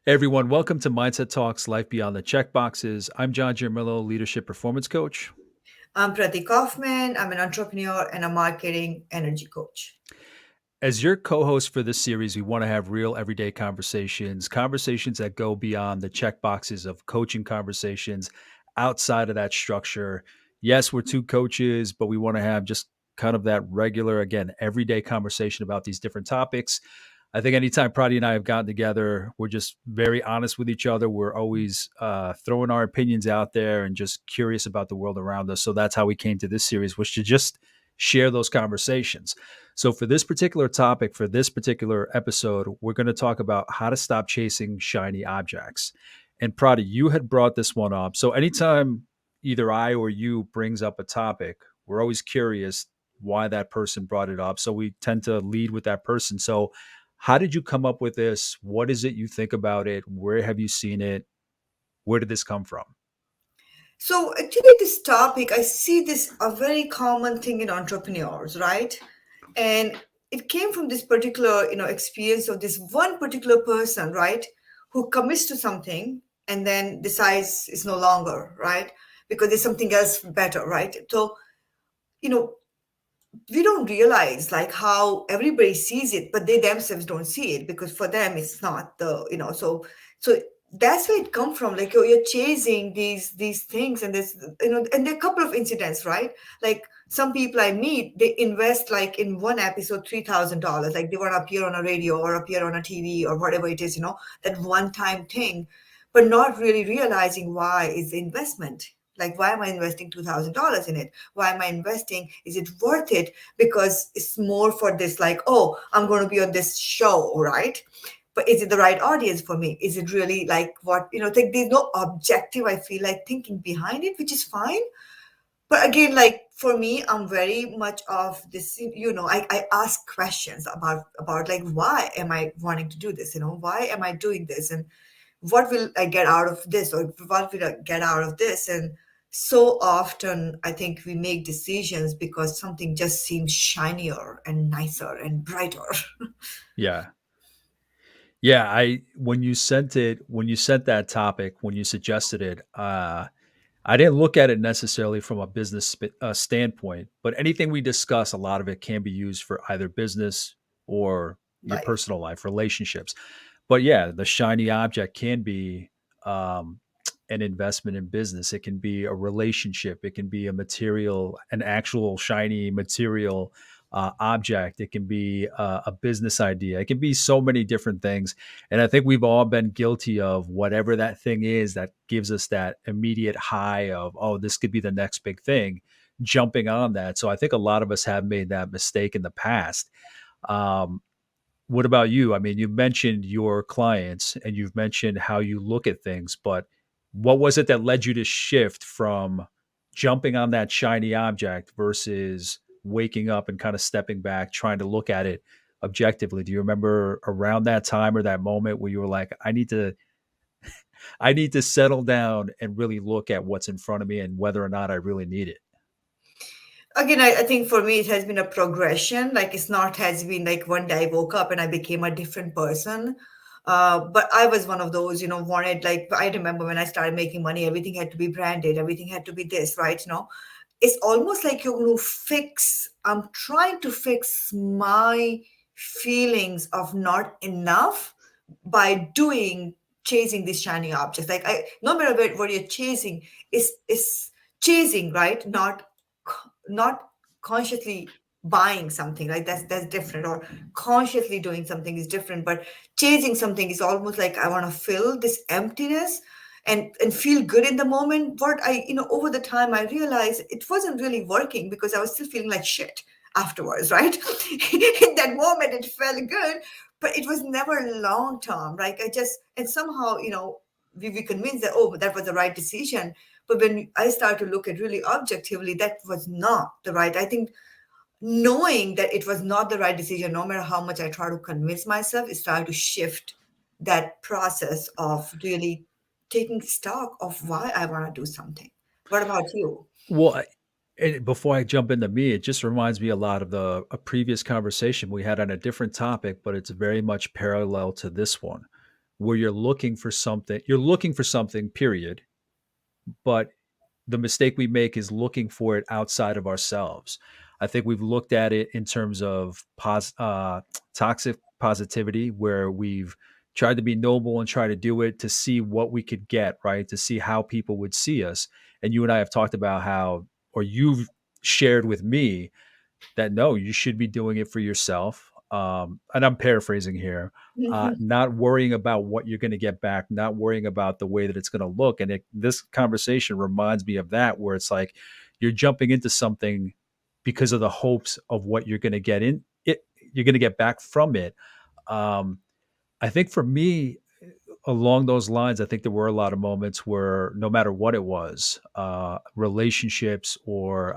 Hey everyone, welcome to Mindset Talks Life Beyond the Checkboxes. I'm John Giamillo, leadership performance coach. I'm Prati Kaufman. I'm an entrepreneur and a marketing energy coach. As your co host for this series, we want to have real everyday conversations, conversations that go beyond the checkboxes of coaching conversations outside of that structure. Yes, we're two coaches, but we want to have just kind of that regular, again, everyday conversation about these different topics. I think anytime Prati and I have gotten together, we're just very honest with each other. We're always throwing our opinions out there and just curious about the world around us. So that's how we came to this series, was to just share those conversations. So, for this particular topic, for this particular episode, we're going to talk about how to stop chasing shiny objects. And Prati, you had brought this one up. So, anytime either I or you brings up a topic, we're always curious why that person brought it up. So, we tend to lead with that person. So, how did you come up with this? What is it you think about it? Where have you seen it? Where did this come from? So actually this topic, I see this a very common thing in entrepreneurs, right? And it came from this particular, experience of this one particular person, right? Who commits to something and then decides it's no longer, right? Because there's something else better, right? So, you know, we don't realize like how everybody sees it, but they themselves don't see it because for them it's not so that's where it come from. Like you're chasing these things, and there's and there are a couple of incidents, right? Like some people I meet, they invest like in one episode $3,000, like they want to appear on a radio or appear on a TV or whatever it is, that one time thing, but not really realizing why is the investment. Like, why am I investing $2,000 in it? Why am I investing? Is it worth it? Because it's more for this, like, oh, I'm going to be on this show, right? But is it the right audience for me? Is it really like what, like there's no objective, I feel like, thinking behind it, which is fine. But again, like for me, I'm very much of this, I ask questions about like, why am I wanting to do this? Why am I doing this? And what will I get out of this, or what will I get out of this? And so often I think we make decisions because something just seems shinier and nicer and brighter. Yeah. Yeah, I when you sent that topic, when you suggested it, I didn't look at it necessarily from a standpoint, but anything we discuss, a lot of it can be used for either business or your Life. personal life, relationships. But yeah, the shiny object can be um, an investment in business. It can be a relationship. It can be a material, an actual shiny material object. It can be a business idea. It can be so many different things. And I think we've all been guilty of whatever that thing is that gives us that immediate high of, oh, this could be the next big thing, jumping on that. So I think a lot of us have made that mistake in the past. Um, what about you? I mean, you mentioned your clients and you've mentioned how you look at things, but what was it that led you to shift from jumping on that shiny object versus waking up and kind of stepping back, trying to look at it objectively? Do you remember around that time or that moment where you were like, I need to settle down and really look at what's in front of me and whether or not I really need it? Again, I think for me it has been a progression. Like it's not has been like one day I woke up and I became a different person. But I was one of those, wanted, like, I remember when I started making money, everything had to be branded, everything had to be this, right? It's almost like you're going to I'm trying to fix my feelings of not enough by chasing these shiny objects. Like, no matter what you're chasing, is chasing, right? Not consciously buying something, like that's different, or consciously doing something is different, but chasing something is almost like I want to fill this emptiness and feel good in the moment. But over the time I realized it wasn't really working because I was still feeling like shit afterwards, right? In that moment it felt good, but it was never long term. Like I just, and somehow, we convinced that, oh, but that was the right decision. But when I start to look at really objectively, that was not the right. I think knowing that it was not the right decision, no matter how much I try to convince myself, it started to shift that process of really taking stock of why I want to do something. What about you? Well, before I jump into me, it just reminds me a lot of a previous conversation we had on a different topic, but it's very much parallel to this one, where you're looking for something, period, but the mistake we make is looking for it outside of ourselves. I think we've looked at it in terms of toxic positivity, where we've tried to be noble and try to do it to see what we could get, right? To see how people would see us. And you and I have talked about how, or you've shared with me that no, you should be doing it for yourself. And I'm paraphrasing here, not worrying about what you're going to get back, not worrying about the way that it's going to look. And this conversation reminds me of that, where it's like you're jumping into something because of the hopes of what you're going to get in it, you're going to get back from it. Um, I think for me, along those lines, I think there were a lot of moments where no matter what it was, relationships, or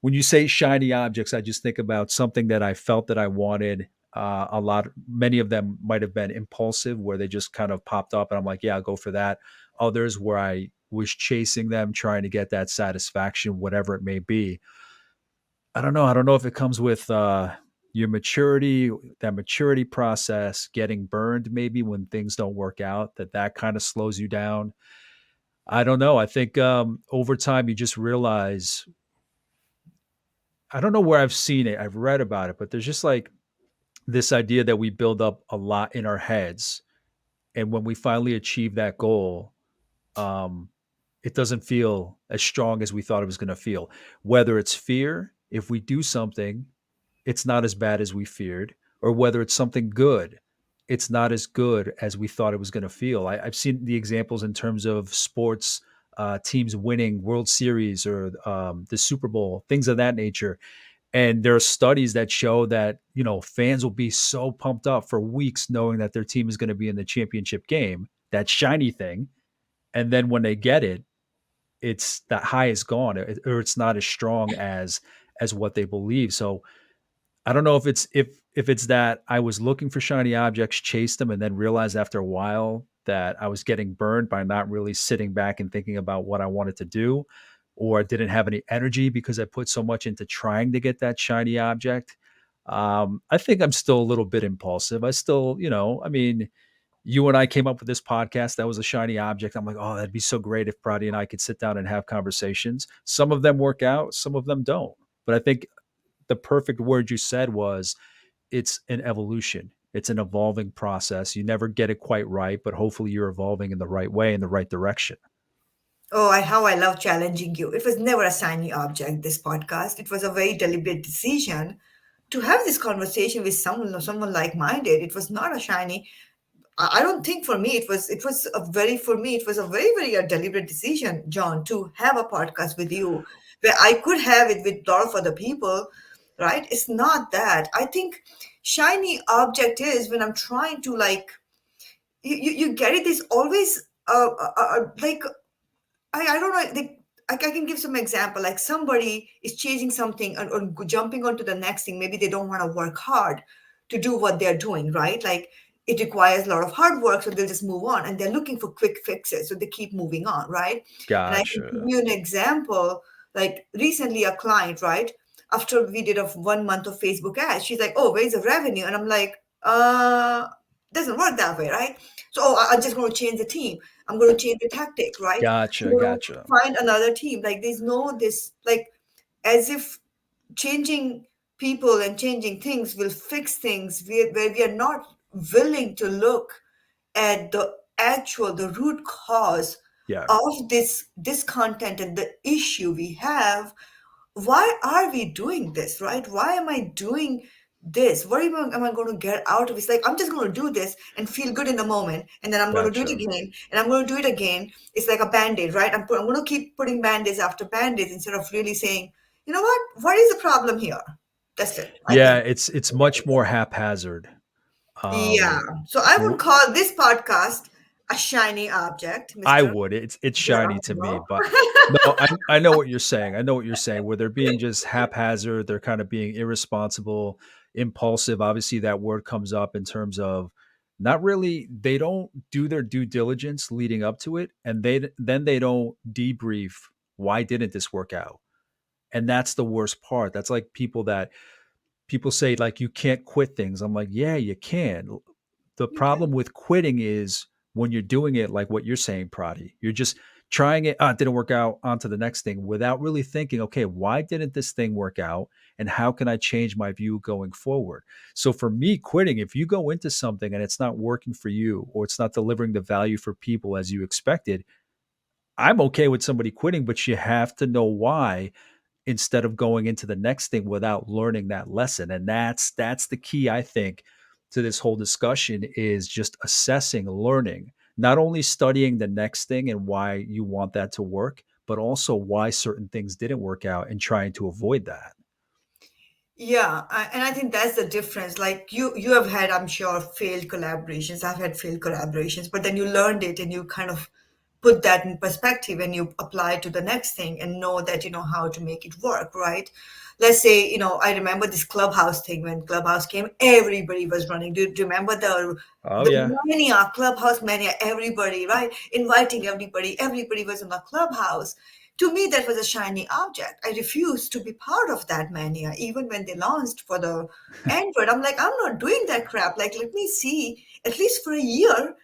when you say shiny objects, I just think about something that I felt that I wanted. Many of them might have been impulsive, where they just kind of popped up, and I'm like, yeah, I'll go for that. Others where I was chasing them, trying to get that satisfaction, whatever it may be. I don't know. I don't know if it comes with your maturity, that maturity process, getting burned maybe when things don't work out, that kind of slows you down. I don't know. I think over time you just realize. I don't know where I've seen it. I've read about it, but there's just like this idea that we build up a lot in our heads, and when we finally achieve that goal, um, it doesn't feel as strong as we thought it was going to feel. Whether it's fear, if we do something it's not as bad as we feared, or whether it's something good, it's not as good as we thought it was going to feel. I've seen the examples in terms of sports teams winning World Series or the Super Bowl, things of that nature. And there are studies that show that fans will be so pumped up for weeks knowing that their team is going to be in the championship game, that shiny thing, and then when they get it, it's that high is gone, or it's not as strong as what they believe. So I don't know if it's that I was looking for shiny objects, chased them, and then realized after a while that I was getting burned by not really sitting back and thinking about what I wanted to do, or didn't have any energy because I put so much into trying to get that shiny object. I think I'm still a little bit impulsive. I still, I mean, you and I came up with this podcast. That was a shiny object. I'm like, oh, that'd be so great if Prati and I could sit down and have conversations. Some of them work out, some of them don't. But I think the perfect word you said was it's an evolution. It's an evolving process. You never get it quite right, but hopefully you're evolving in the right way, in the right direction. Oh, how I love challenging you. It was never a shiny object, this podcast. It was a very deliberate decision to have this conversation with someone like-minded. It was not a shiny. I don't think for me it was a very, very deliberate decision, John, to have a podcast with you where I could have it with a lot of other people, right? It's not that. I think shiny object is when I'm trying to like you get it. There's always like I don't know. I can give some example. Like somebody is changing something or jumping onto the next thing. Maybe they don't want to work hard to do what they're doing, right? Like it requires a lot of hard work, so they'll just move on, and they're looking for quick fixes, so they keep moving on, right? And I can give Gotcha. you an example. Like recently, a client, right? After we did a 1 month of Facebook ads, she's like, "Oh, where's the revenue?" And I'm like, doesn't work that way, right? So I'm just going to change the team. I'm going to change the tactic, right? I'm Gotcha. going to Gotcha. find another team. Like there's no this like as if changing people and changing things will fix things where we are not willing to look at the root cause Yeah. of this discontent and the issue we have. Why are we doing this, right? Why am I doing this? What am I going to get out of it? It's like I'm just going to do this and feel good in the moment, and then I'm going to do it Gotcha. again, and I'm going to do it again. It's like a band-aid, right? I'm going to keep putting band-aids after band-aids instead of really saying, you know what is the problem here? That's it, I Yeah, think. it's much more haphazard. Yeah. Um, So I would w- call this podcast a shiny object, I Mr. would. It's shiny to me, Geronimo. but no, I know what you're saying. I know what you're saying. Where they're being just haphazard, they're kind of being irresponsible, impulsive. Obviously, that word comes up in terms of not really. They don't do their due diligence leading up to it, and they don't debrief. Why didn't this work out? And that's the worst part. That's like people say like you can't quit things. I'm like, yeah, you can. The Okay. problem with quitting is when you're doing it like what you're saying, Prati. You're just trying it, it didn't work out, on to the next thing without really thinking, okay, why didn't this thing work out? And how can I change my view going forward? So for me, quitting, if you go into something and it's not working for you or it's not delivering the value for people as you expected, I'm okay with somebody quitting, but you have to know why instead of going into the next thing without learning that lesson. And that's the key, I think, to this whole discussion is just assessing, learning, not only studying the next thing and why you want that to work, but also why certain things didn't work out and trying to avoid that. Yeah, and I think that's the difference. Like you have had, I'm sure, failed collaborations. I've had failed collaborations, but then you learned it and you kind of put that in perspective and you apply it to the next thing and know that you know how to make it work, right? Let's say, I remember this Clubhouse thing when Clubhouse came, everybody was running. Do you remember Oh the yeah. mania, Clubhouse mania, everybody, right? Inviting everybody was on the Clubhouse. To me, that was a shiny object. I refused to be part of that mania, even when they launched for the Android. I'm like, I'm not doing that crap. Like, let me see, at least for a year,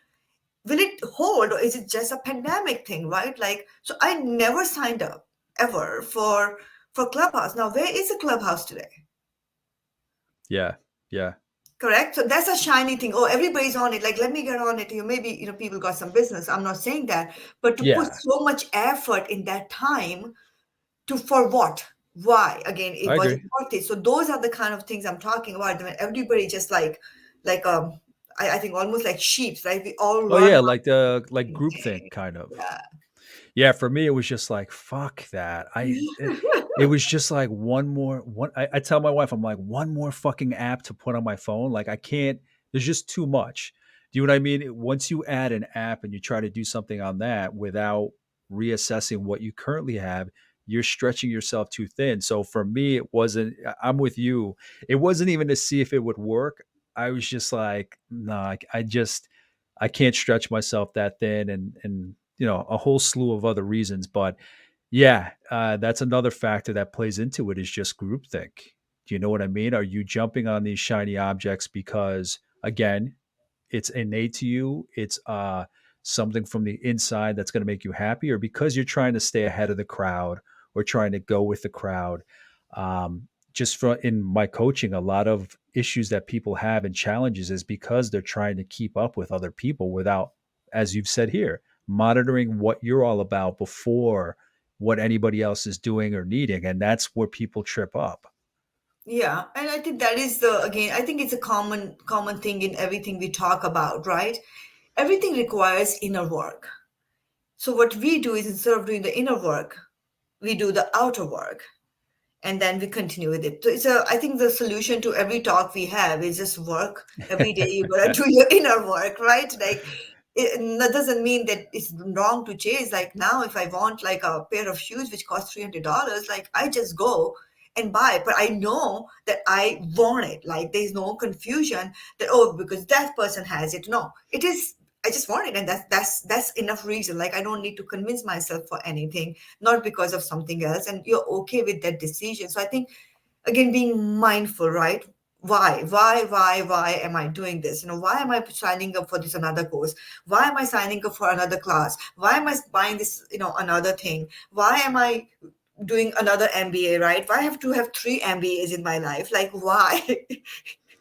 will it hold or is it just a pandemic thing, right? Like, so I never signed up ever for Clubhouse. Now, where is the Clubhouse today? Yeah. Yeah. Correct. So that's a shiny thing. Oh, everybody's on it. Like, let me get on it. Maybe, people got some business. I'm not saying that. But to put Yeah. so much effort in that time to for what? Why? Again, it I wasn't agree. worth it. So those are the kind of things I'm talking about. When everybody just like I think almost like sheep, right? We all Oh run yeah, after like the the like same groupthink thing. kind of. Yeah. Yeah, for me, it was just like, "Fuck that." It was just like one more one I tell my wife, I'm like, "One more fucking app to put on my phone." Like, I can't there's just too much. Do you know what I mean? Once you add an app and you try to do something on that without reassessing what you currently have, you're stretching yourself too thin. So for me, it wasn't I'm with you. It wasn't even to see if it would work. I was just like, "Nah, I just I can't stretch myself that thin," and a whole slew of other reasons. But yeah, that's another factor that plays into it is just groupthink. Do you know what I mean? Are you jumping on these shiny objects because, again, it's innate to you, it's something from the inside that's going to make you happy, or because you're trying to stay ahead of the crowd or trying to go with the crowd? Just for in my coaching, a lot of issues that people have and challenges is because they're trying to keep up with other people without, as you've said here, monitoring what you're all about before what anybody else is doing or needing. And that's where people trip up. Yeah, and I think that is the again, I think it's a common thing in everything we talk about, right? Everything requires inner work. So what we do is instead of doing the inner work, we do the outer work and then we continue with it. So I think the solution to every talk we have is just work every day. You gotta do your inner work, right? Like that doesn't mean that it's wrong to chase. Like now, if I want like a pair of shoes which cost $300, like I just go and buy it. But I know that I want it. Like there's no confusion that oh because that person has it. No, it is. I just want it, and that's enough reason. Like I don't need to convince myself for anything, not because of something else, and you're okay with that decision. So I think again being mindful, right? Why am I doing this? Why am I signing up for this another course? Why am I signing up for another class? Why am I buying this, another thing? Why am I doing another MBA, right? Why I have to have three MBAs in my life? Like why?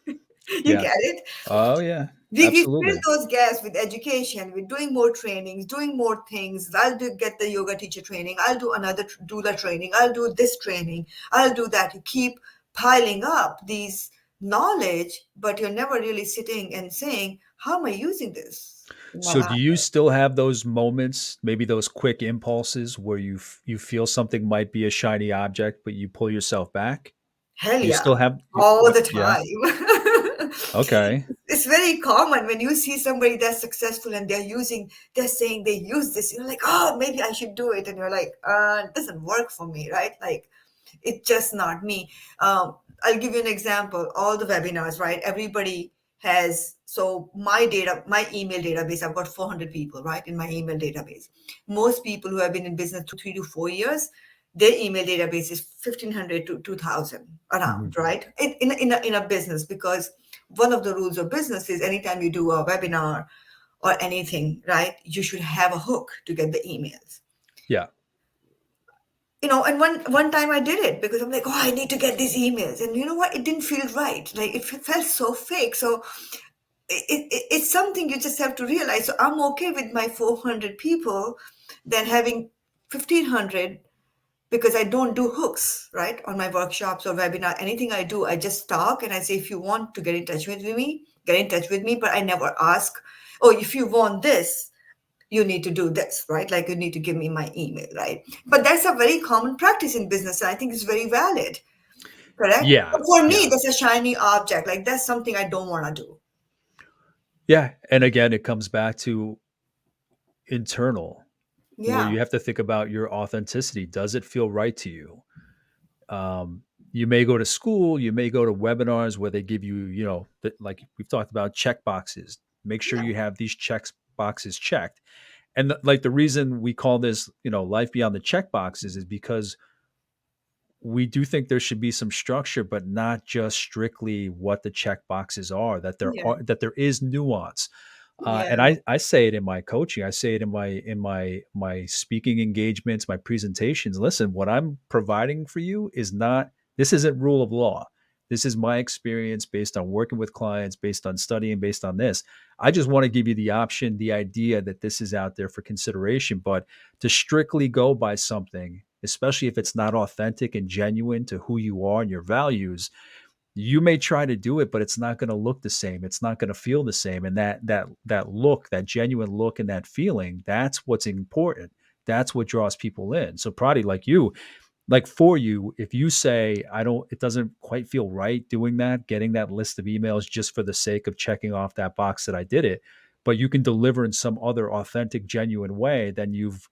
You Yeah. get it? Oh, yeah. We fill Absolutely. those gaps with education, with doing more trainings, doing more things. Get the yoga teacher training. I'll do another doula training. I'll do this training. I'll do that. You keep piling up these knowledge, but you're never really sitting and saying, how am I using this in my So do life? you still have those moments, maybe those quick impulses where you feel something might be a shiny object, but you pull yourself back? Hell Do you yeah, still have all the yeah? time. Okay. It's very common when you see somebody that's successful and they're saying they use this. You're like, oh, maybe I should do it, and you're like, it doesn't work for me, right? Like, it's just not me. I'll give you an example. All the webinars, right? Everybody has so my email database. I've got 400 people, right, in my email database. Most people who have been in business 3 to 4 years, their email database is 1,500 to 2,000 Mhm. around, right? In a business because one of the rules of business is anytime you do a webinar or anything, right, you should have a hook to get the emails. Yeah. And one time I did it because I'm like, oh, I need to get these emails, and you know what, it didn't feel right, like it felt so fake. So it's something you just have to realize. So I'm okay with my 400 people than having 1500, because I don't do hooks, right, on my workshops or webinar. Anything I do, I just talk and I say, if you want to get in touch with me, get in touch with me. But I never ask, oh, if you want this, you need to do this, right? Like you need to give me my email, right? But that's a very common practice in business. And I think it's very valid, correct? Yeah. But for me, Yeah. that's a shiny object. Like that's something I don't want to do. Yeah. And again, it comes back to internal, where Yeah. you have to think about your authenticity. Does it feel right to you? You may go to school, you may go to webinars where they give you, like we've talked about, check boxes. Make sure Yeah. you have these check boxes checked. And like the reason we call this, life beyond the check boxes is because we do think there should be some structure, but not just strictly what the check boxes are. Yeah. That there is nuance, Yeah. and I say it in my coaching. I say it in my speaking engagements, my presentations. Listen, what I'm providing for you is not. This isn't rule of law. This is my experience based on working with clients, based on studying, based on this. I just want to give you the option, the idea that this is out there for consideration. But to strictly go by something, especially if it's not authentic and genuine to who you are and your values, you may try to do it, but it's not going to look the same. It's not going to feel the same. And that look, that genuine look and that feeling, that's what's important. That's what draws people in. So Prati, like you, like for you, if you say, it doesn't quite feel right doing that, getting that list of emails just for the sake of checking off that box that I did it, but you can deliver in some other authentic, genuine way, then you've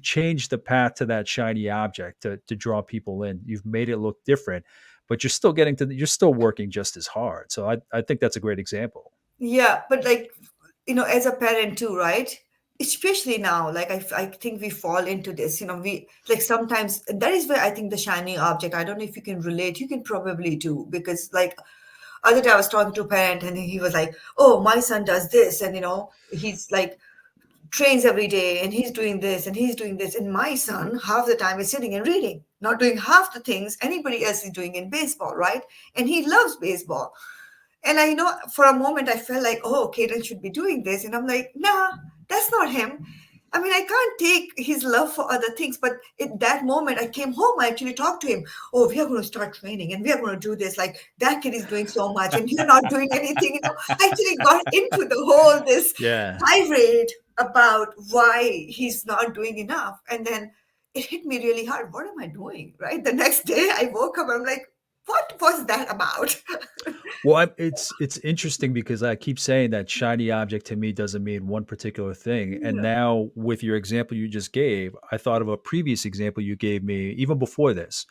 changed the path to that shiny object to draw people in. You've made it look different, but you're still working just as hard. So I think that's a great example. Yeah, but like, as a parent too, right? Especially now, like I think we fall into this, we like sometimes that is where I think the shiny object, I don't know if you can relate, you can probably do, because like other day I was talking to a parent and he was like, oh, my son does this, and he's like trains every day and he's doing this and he's doing this. And my son, half the time, is sitting and reading, not doing half the things anybody else is doing in baseball, right? And he loves baseball. And for a moment, I felt like, oh, Kaden should be doing this. And I'm like, nah, that's not him. I mean, I can't take his love for other things. But at that moment, I came home, I actually talked to him. Oh, we are going to start training and we are going to do this. Like, that kid is doing so much and you're not doing anything. I actually got into the whole this Yeah. tirade about why he's not doing enough. And then it hit me really hard. What am I doing? Right? The next day, I woke up, I'm like, what was that about? Well, it's interesting because I keep saying that shiny object to me doesn't mean one particular thing. And Yeah. now with your example you just gave, I thought of a previous example you gave me even before this,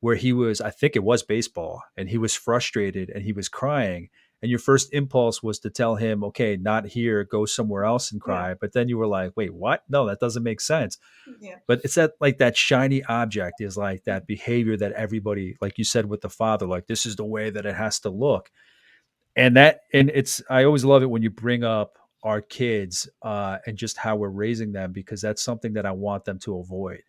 where he was, I think it was baseball, and he was frustrated and he was crying. And your first impulse was to tell him, okay, not here, go somewhere else and Yeah. cry. But then you were like, wait, what? No, that doesn't make sense. Yeah. But it's that, like, that shiny object is like that behavior that everybody, like you said with the father, like this is the way that it has to look. And it's, I always love it when you bring up our kids, and just how we're raising them, because that's something that I want them to avoid.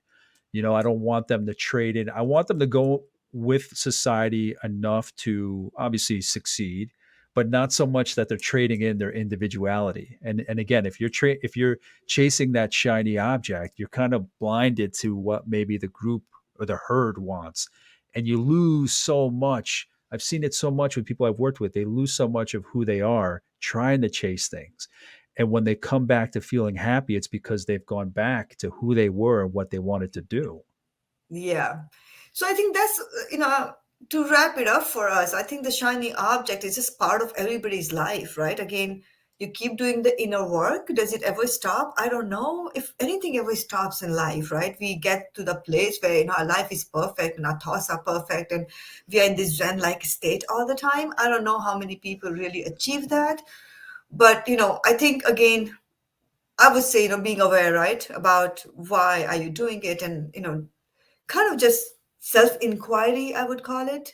I don't want them to trade in. I want them to go with society enough to obviously succeed, but not so much that they're trading in their individuality. And again, if you're chasing that shiny object, you're kind of blinded to what maybe the group or the herd wants, and you lose so much. I've seen it so much with people I've worked with. They lose so much of who they are trying to chase things. And when they come back to feeling happy, it's because they've gone back to who they were and what they wanted to do. Yeah. So I think that's, to wrap it up for us, I think the shiny object is just part of everybody's life, right? Again, you keep doing the inner work. Does it ever stop? I don't know if anything ever stops in life, right? We get to the place where, our life is perfect and our thoughts are perfect and we are in this Zen-like state all the time. I don't know how many people really achieve that. But, I think, again, I would say, being aware, right, about why are you doing it, and, kind of just self inquiry, I would call it,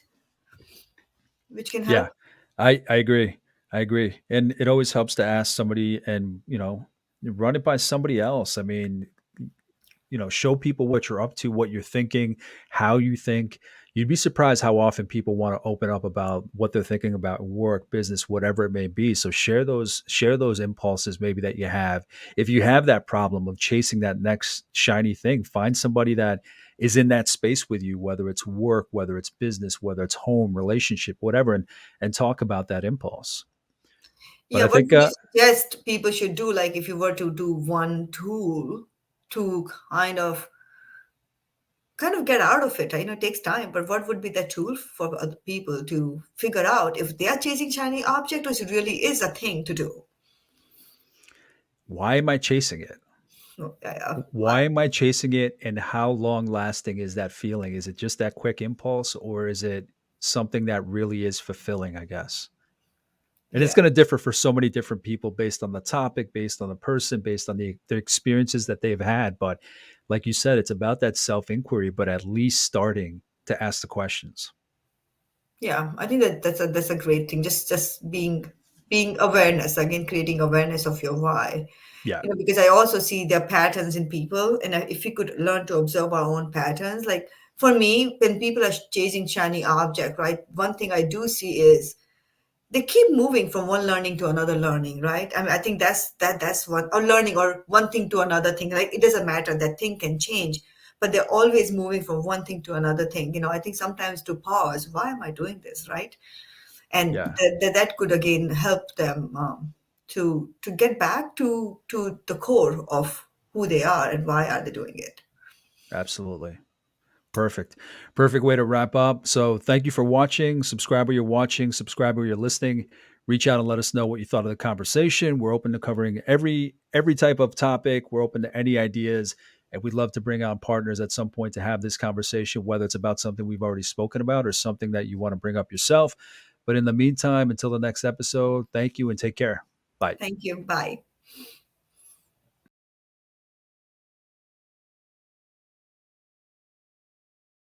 which can Yeah. help. I agree. I agree. And it always helps to ask somebody and, run it by somebody else. I mean, show people what you're up to, what you're thinking, how you think. You'd be surprised how often people want to open up about what they're thinking about work, business, whatever it may be. So share those impulses maybe that you have. If you have that problem of chasing that next shiny thing, find somebody that is in that space with you, whether it's work, whether it's business, whether it's home, relationship, whatever, and talk about that impulse. But Yeah, I what think would you suggest people should do? Like, if you were to do one tool to kind of get out of it. I know it takes time, but what would be the tool for other people to figure out if they are chasing shiny object or it really is a thing to do? why am I chasing it? No, yeah, Why am I chasing it, and how long lasting is that feeling? Is it just that quick impulse, or is it something that really is fulfilling, I guess? And it's yeah, gonna differ for so many different people based on the topic, based on the person, based on the experiences that they've had, but like you said, it's about that self-inquiry, but at least starting to ask the questions. yeah. I think that's a great thing. Just being awareness again, creating awareness of your why. Yeah, Because I also see there are patterns in people, and if we could learn to observe our own patterns, like for me, when people are chasing shiny object, right? One thing I do see is they keep moving from one learning to another learning, right? I mean, I think that's one, or learning, or one thing to another thing. Like, it doesn't matter, that thing can change, but they're always moving from one thing to another thing. I think sometimes to pause, why am I doing this, right? And yeah, that could again help them to get back to the core of who they are and why are they doing it. absolutely. Perfect. Perfect way to wrap up. So thank you for watching. Subscribe where you're watching, subscribe where you're listening. Reach out and let us know what you thought of the conversation. We're open to covering every type of topic. We're open to any ideas. And we'd love to bring on partners at some point to have this conversation, whether it's about something we've already spoken about or something that you want to bring up yourself. But in the meantime, until the next episode, thank you and take care. Bye. Thank you. Bye.